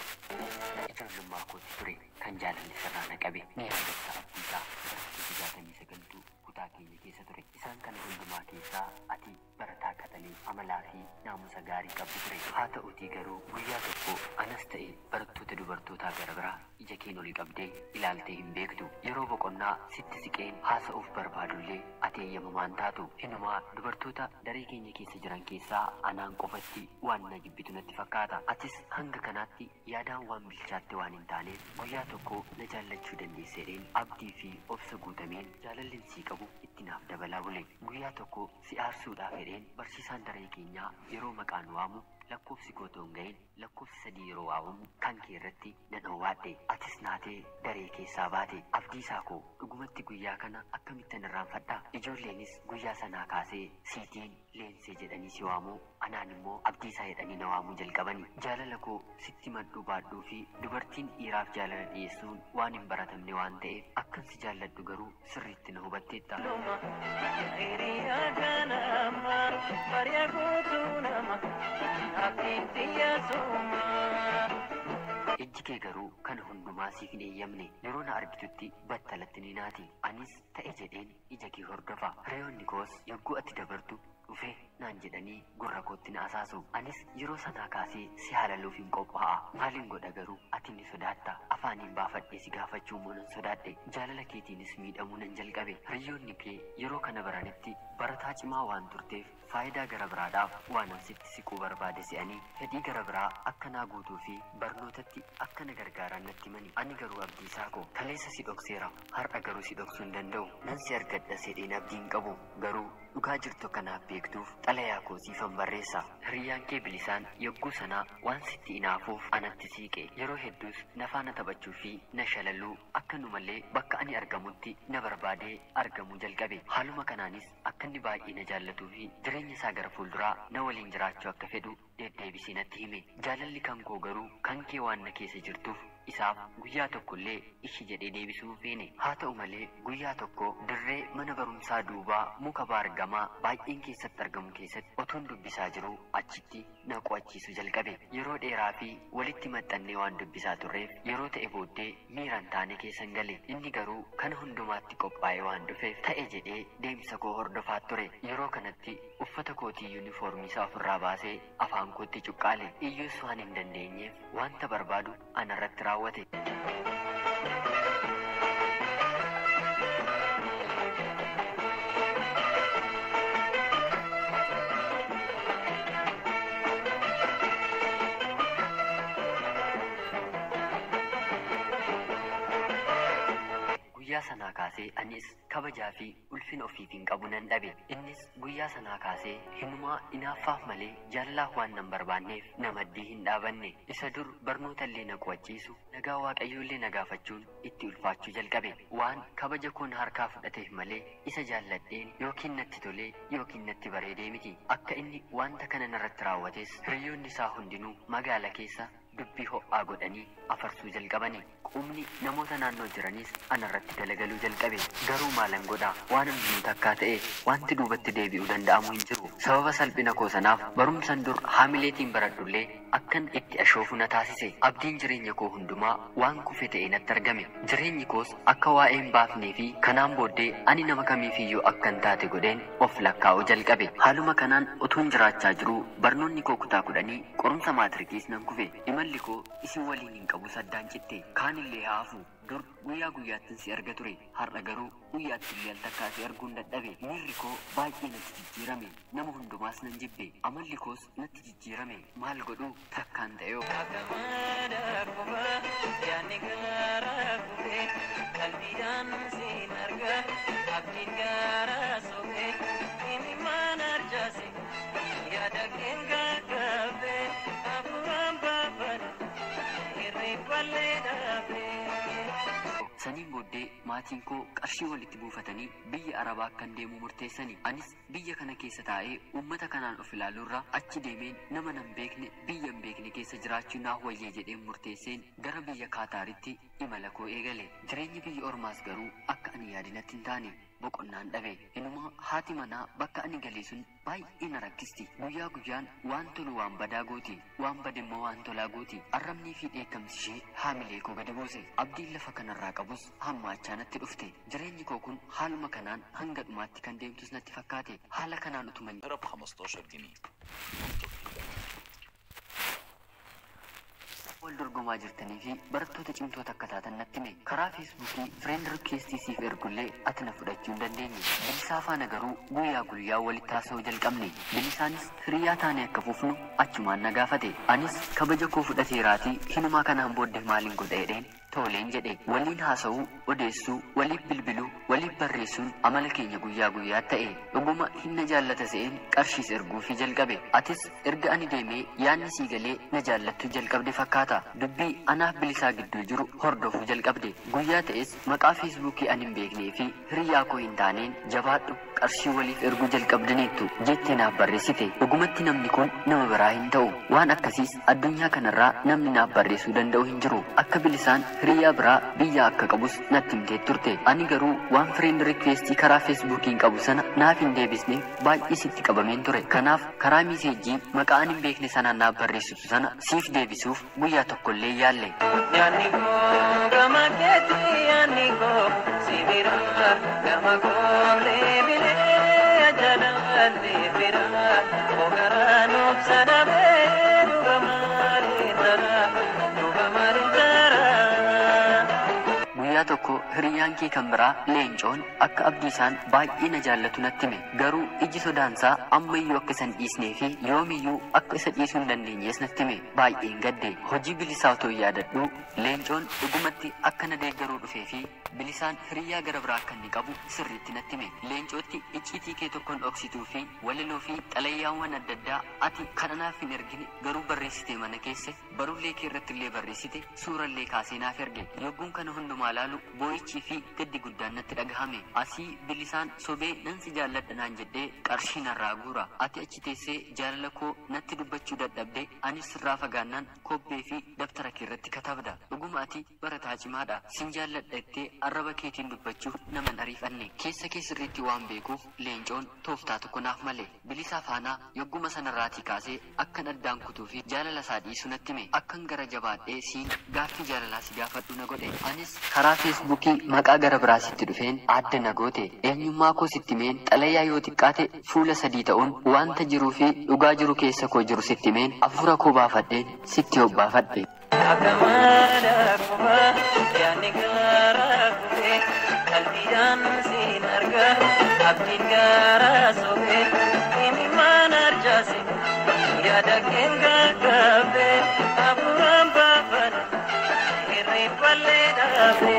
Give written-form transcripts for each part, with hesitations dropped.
Ijoollummaa kootti ture kan jaalalli sirraa na qabe ni yaadatta abdiisaa barattuu 69 kutaa keenya keessa ture. Isaan kana hundumaa keessaa ati barataa qaxalee amalaa fi naamusa gaarii qabdu ture. Haa ta'uutii garuu guyyaa tokko anas ta'e barattoota dubartootaa gara biraa ija keen olii qabdee ilaaltee hin beektu. Yeroo boqonnaa sitti siqeen haasa'uuf barbaadullee ati eeyyamamaan taatu. Hinumaa dubartoota daree keenya keessa jiran keessaa anaan qofatti waan na jibbitu natti fakkaata. Atis hanga kanaatti yaadaan waan bilchaatte waan hin taaneef guyyaa tokko na jaallachuu dandeesseedheen abdii fi obsa guutameen jaalalli sii qabu itti naaf dabalaa bule. Guyyaa tokko si aarsuudhaaf jedheen barsiisaan daree keenyaa yeroo maqaan waamu lakkoofsi koo toon ga'een lakkoofsi 3 yeroo waamamu kan kee irratti na dhowwaadhe. Atis naatee daree keessaa baate. Abdiisaa koo dhugumatti guyyaa kana akkamittan irraanfadha. Ijoolleenis guyyaa sanaa kaasee siitiin leensee jedhanii si waamu, anaan immoo abdiisaa jedhanii na waamuu jalqabani. Jaalala koo sitti madduu baadhuu fi dubartiin dhiiraaf jaalala dhiyeessuun waan hin baratamne waan ta'eef akkan si jaalladhu garuu sirriitti na hubatteetta. Ijji kee garuu kana hundumaa siif hin eeyyamne. Yeroo na argitutti battalatti ni naati. Anis ta'e jedheen ija kee hordofa. Hiriyoonni koos yogguu ati dabartu dhufee naan jedhanii gurra kootti na asaasu. Anis yeroo sanaa kaasee si haalaluuf hin qophaa'a. Maaliin godha garuu ati ni sodaatta. Afaaniin baafadhee si gaafachuu immoo nan sodaadhe. Jaalala keetiinis miidhamuu nan jalqabe. Hiriyoonni kee yeroo kana baranitti barataa cimaa waan turteef faayidaa gara biraadhaaf waan sitti siquu barbaade se'anii fedhii gara biraa akka naa guutuu fi barnootatti akka na gargaaran natti himani. Ani garuu abdiisaa koo kaleessa si dhokseera, har'a garuu si dhoksuu hin danda'u. Nan si argadha sedheen abdii hin qabu. Garuu dhugaa jirtu kanaaf beektuuf xalayaa koo siifan barreessa. Hiriyyaan kee bilisaan yogguu sanaa waan sitti inaafuuf anatti siiqe. Yeroo hedduus na faana taphachuu fi na shalaluu akkanumallee bakka ani argamutti na barbaadee argamuu jalqabe. Haaluma kanaanis akka inni baay'ee na jaallatuu fi jireenya isaa gara fuulduraa na waliin jiraachuu akka fedhu deddeebisee natti hime. Jaalalli kan koo garuu kan kee waan na keessa jirtuuf isaaf guyyaa tokkollee ishi jedhee deebisuu feene. Haa ta'u malee guyyaa tokko dirree mana barumsaa duubaa muka baargamaa baay'een keessatti argamu keessatti otoon dubbisaa jiru achitti na qo'achiisu jalqabe. Yeroo dheeraa fi walitti maxxannee waan dubbisaa turreef yeroo ta'e booddee miiraan taane keessan gale. Inni garuu kana hundumaatti qophaa'ee waan dhufeef ta'e jedhee deemsa koo hordofaa ture. Yeroo kanatti uffata kootii yuunifoormii isaa ofirraa baasee afaan kootti cuqqaale. Iyyuus waan hin dandeenyeef wanta barbaadu anarratti raawwate. Guyyaa sanaa kaasee anis kabajaa fi ulfina ofiitiin qabu nan dhabe. Innis guyyaa sanaa kaasee hinumaa inaaffaaf malee jaalalaaf waan nan barbaanneef na maddii hin dhaabanne. Isa dur barnoota illee na qo'achiisu nagaa waaqayyoollee na gaafachuun itti ulfaachuu jalqabe. Waan kabaja koon harkaa fudhateef malee isa jaalladheen yookiin natti tolee yookiin natti bareedee miti. Akka inni wanta kana narratti raawwates hiriyoonni isaa hundinuu magaala keessa dubbii ho'aa godhanii afarsuu jalqabani. Qubni namoota naannoo jiranis anarratti galagaluu jalqabe. Garuu maalan godhaa waan hundinuu takkaa ta'e wanti duubatti deebi'uu danda'amu hin jiru. Sababa salphina koo sanaaf barumsan dur haamileetiin baradhullee akkan itti ashoofu na taasise. Abdiin jireenya koo hundumaa waan kufe ta'e natti argame. Jireenyi koos akka waa'ee hin baafnee fi kanaan booddee ani nama kamiifiyyuu akkan taate godheen of lakkaa'uu jalqabe. Haaluma kanaan utuun jiraachaa jiruu barnoonni koo kutaa 10 qorumsa maatirikiis nan kufe. Imalli koo isin waliin hin qabu saddaan citte. Kaanillee haafu dur guyyaa guyyaattiin si arga ture. Har'a garuu guyyaatti illee al takkaa si arguun dadhabe. Miirri koo baay'ee natti jijjiirame. Nama hundumaas nan jibbe. Amalli koos natti jijjiirame. Maal godhuu takkaan ta'eoo. Saniin booddee maatiin koo qarshii walitti buufatanii biyya Arabaa akkan deemuu murteessani. Anis biyya kana keessa taa'ee uummata kanaan of ilaaluurra achi deemeen nama nan beekne biyya hin beekne keessa jiraachuu naaf wayyee jedheen murteesseen gara biyya Kaataaritti imala koo eegale. Jireenyi biyya ormaas garuu akka ani yaadinatti hin taane. boqonnaan dhabe. Inuma haati manaa bakka ani galee sun baay'ee na rakkisti. Guyyaa guyyaan waan tolu waan badaa gooti, waan bade immoo waan tolaa gooti. Arrabnii fi dheekkamsi ishee haamilee koo gadi buuse. Abdiin lafa kanarraa qabus hammaachaa natti dhufte. Jireenyi koo kun haaluma kanaan hanga dhumaatti kan deemtus natti fakkaate. Haala kanaan utuma رب 15 جنيه. wal dorgomaa jirtanii fi barattoota cimtoota akka taatan natti hime. Karaa feesbuukii friend requestii siif ergullee ati na fudhachuu hin dandeenye. Bilisaa faana garuu guyyaa guyyaa walitti haasa'uu jalqabne. Bilisaanis hiriyaa taanee akka fufnu achumaan na gaafate. Anis kabaja koo fudhateeraatii hinumaa kanaan booddee maaliin godha jedheen toleen jedhe. Waliin haasa'uu, odeessuu, waliif bilbiluu, waliif barreessuun amala keenya guyyaa guyyaa ta'e. Dhuguma hinna jaallata se'een qarshiis erguufi jalqabe. Atis erga ani deemee yaanni sii galee na jaallattu jalqabde fakkaata. Dubbii anaaf bilisaa gidduu jiru hordofuu jalqabde. Guyyaa ta'es maqaa feesbuukii ani hin beeknee fi hiriyaa koo hin taaneen jabaadhu qarshii waliif erguu jalqabdaniittu jettee naaf barreessite. Dhugumatti namni kun nama biraa hin ta'u. Waan akkasiis addunyaa kanarraa namni naaf barreessuu danda'u hin jiru. Akka bilisaan hiriyaa biraa biyya akka qabus natti himtee turte. Ani garuu waan friend requestii karaa feesbuukiin qabu sana naaf hin deebisneef baay'ee sitti qabameen ture. Kanaaf karaa miiseejii maqaa ani hin beekne sanaan naaf barreessitu sana siif deebisuuf guyyaa tokkollee yaalle. Yaani koo gama keetii yaani koo sibira gama koo leebilee ajaa'ibee bira ogaraan obsana bee dhuga maaliin tara. Guyyaa tokko hiriyaan kee kan biraa leencoon akka abdiisaan baay'ee na jaallatu natti hime. Garuu iji sodaansaa ammayyuu akka isan dhiisnee fi yoomiyyuu akka isa dhiisuu hin dandeenyees natti hime. Baay'een gadde. Hojii bilisaa otoo yaadadhu leencoon dhugumatti akka na deeggaruu dhufee fi bilisaan hiriyaa gara biraa akka inni qabu sirriitti natti hime. Leencootti icciitii kee tokkoon dhoksituu fi walaloo fi xalayyaawwan adda addaa ati kadhanaaf hin ergine garuu barreessitee mana keesse barullee kee irratti illee barreessite suurallee kaasee naaf erge. Yogguun kana hundumaa laalu boo'ichii fi gaddi guddaan natti dhagahame. Asii bilisaan sobee nansi jaalladha naan jedhee qarshii narraa guura. Ati achi teessee jaalala koo natti dubbachuu dadhabde anis sirraa fagaannaan kobbee fi dabtara kee irratti katabda. Dhuguma ati barataa cimaadha. Sin jaalladha jettee arraba keetiin dubbachuuf naman ariifanne. Keessa kee sirriitti waan beekuuf leencoon tooftaa tokko naaf male. Bilisaa faanaa yogguma sanarraatii kaasee akkan addaan kutuu fi jaalala isaa dhiisu natti hime. Akkan gara jabaadhee siin gaaffii jaalalaa si gaafadhu na godhe. Anis karaa feesbuukii maqaa gara biraa sitti dhufeen adda na goote. Eenyummaa koo sitti himeen xalayaa yoo xiqqaate fuula 3 ta'uun wanta jiruu fi dhugaa jiru keessa koo jiru sitti himeen hafuura koo baafadheen sitti hobbaafadhe. Akamada kuba yaani gara kube kalbiidhaan siin arga abdiin gara sobe imi manarjaase yaada keen gaggaabe afuuraan baafadhe irreeffallee dhaabe.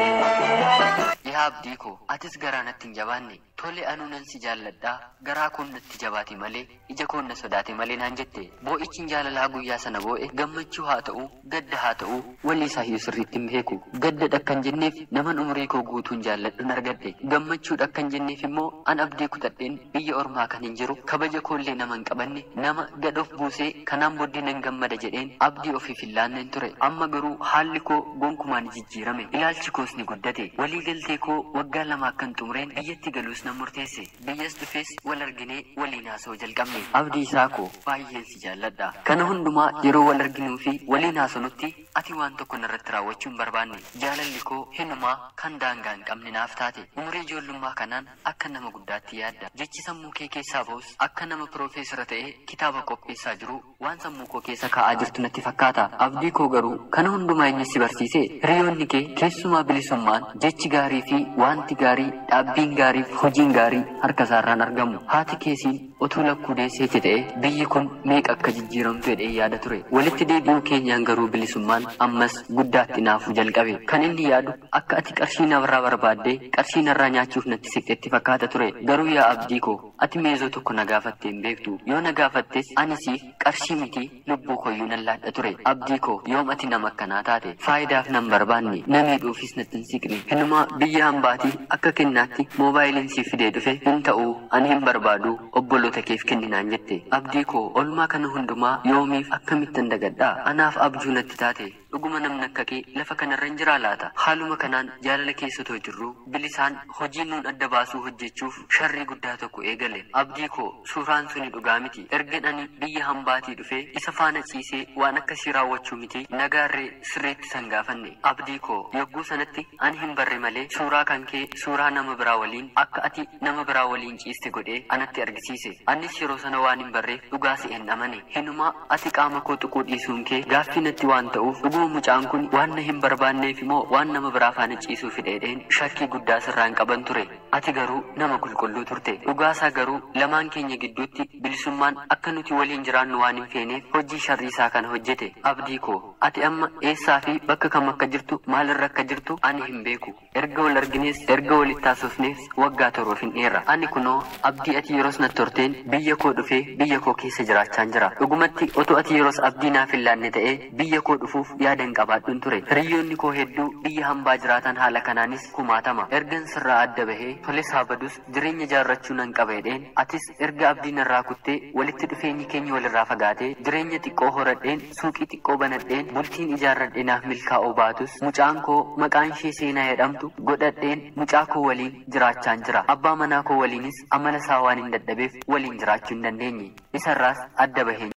Yaa abdii koo atis garaa natti hin jabaanne tole anuu nan si jaalladhaa garaa koon natti jabaate malee ija koon na sodaate malee naan jette. Boo'ichiin jaalalaa guyyaa sana boo'e gammachuu haa ta'u gadda haa ta'u walii isaa hiyyuu sirriitti hin beeku. Gaddadha akkan jenneef naman umurii koo guutuun jaalladhuun argadhe. Gammachuudha akkan jenneef immoo an abdii kutadheen biyya ormaa kan hin jiru kabaja koollee nama hin qabanne nama gad of buusee kanaan booddee nan gammada jedheen abdii ofiif hin laanneen ture. Amma garuu haalli koo gonkumaan jijjiirame. Ilaalchi koos ni guddate. Walii galtee koo waggaa 2 akkan xumureen biyyatti galuus nan murteesse. Biyyas dhufees wal arginee waliin haasa'uu jalqabne. Abdii isaa koo baay'een si jaalladha. Kana hundumaa yeroo wal arginuu fi waliin haasonutti ati waan tokko narratti raawwachuu hin barbaanne. Jaalalli koo hinumaa kan daangaa hin qabne naaf taate. Umurii ijoollummaa kanaan akka nama guddaatti yaadda. Jechi sammuu kee keessaa ba'us akka nama piroofeesara ta'ee kitaaba qopheessaa jiru waan sammuu koo keessa kaa'aa jirtu natti fakkaata. Abdii koo garuu kana hundumaa eenyu si barsiise? Hiriyoonni kee keessumaa bilisummaan jechi gaarii fi wanti gaarii dhaabbiin gaarii fi hojiin gaarii harka isaarraan argamu. Haati keessiin otuu lakkuu deesseetti ta'e biyyi kun meeqa akka jijjiiramtu jedhee yaada ture. Walitti deebi'uu keenyaan garuu bilisummaan ammas guddaatti naafuu jalqabe. Kan inni yaadu akka ati qarshii narraa barbaaddee qarshii narraa nyaachuuf natti siqxetti fakkaata ture. Garuu yaa abdii koo ati meezoo tokko na gaafattee hin beektu. Yoo na gaafattes ani siif qarshii miti lubbuu koyyuu nan laadha ture. Abdii koo yoom ati nama akkanaa taate faayidaaf nan barbaanne namiidhuufis natti hin siqne. Hinumaa biyya hambaatii akka kennaatti moobaayiliin siif fidee dhufe hin ta'uu ani hin barbaadu obboloota keef kenninaan jette. Abdii koo olmaa kana hundumaa yoomiif akkamittan dagadhaa anaaf abjuu natti taate. dhuguma namni akka kee lafa kanarra hin jiraa laata? Haaluma kanaan jaalala keessatoo jirru bilisaan hojiin nuun adda baasuu hojjechuuf sharrii guddaa tokko eegale. Abdii koo suuraan suni dhugaa miti. Erga ani biyya hambaatii dhufee isa faana ciisee waan akkasii raawwachuu miti nagaarree sirreetti san gaafanne. Abdii koo yogguu sanatti ani hin barre malee suuraa kan kee suuraa nama biraa waliin akka ati nama biraa waliin ciiste godhee anatti argisiise. Anis yeroo sana waan hin barreef dhugaa si hin amane. Hinumaa ati qaama koo tuquu dhiisuun kee gaaffii natti waan ta'uuf dhuguma mucaan kun waan na hin barbaanneef immoo waan nama biraa faana ciisuu fidheedheen shakkii guddaa sirraan qaban ture. Ati garuu nama qulqulluu turte. Dhugaasaa garuu lamaan keenya gidduutti bilisummaan akka nuti waliin jiraannu waan hin feeneef hojii sharrii isaa kana hojjete. Abdii koo ati amma eessaa fi bakka kam akka jirtu maalirra akka jirtu ani hin beeku. Erga wal arginees erga walitti taasofnees waggaa toroof hin dheera. Ani kunoo abdii ati yeroos natti horteen biyya koo dhufee biyya koo keessa jiraachaan jira. Dhugumatti otoo ati yeroos abdii naaf hin laanne ta'ee biyya koo dhufuuf yaadan qabaadhuun ture. Hiriyoonni koo hedduu biyya hambaa jiraatan haala kanaanis kumaatama. Ergan sirraa adda bahee toles haa badus jireenya jaarrachuu nan qabeedheen atis erga abdiin irraa kuttee walitti dhufeenyi keenya walirraa fagaatee jireenya xiqqoo horadheen suuqii xiqqoo banadheen bultiin ijaarradheenaaf milkaa'uu baatus mucaan koo maqaan ishee Seenaa jedhamtu godhadheen mucaa koo waliin jiraachaan jira. Abbaa manaa koo waliinis amala isaa waan hin dadhabeef waliin jiraachuu hin dandeenye. Isarraas adda baheen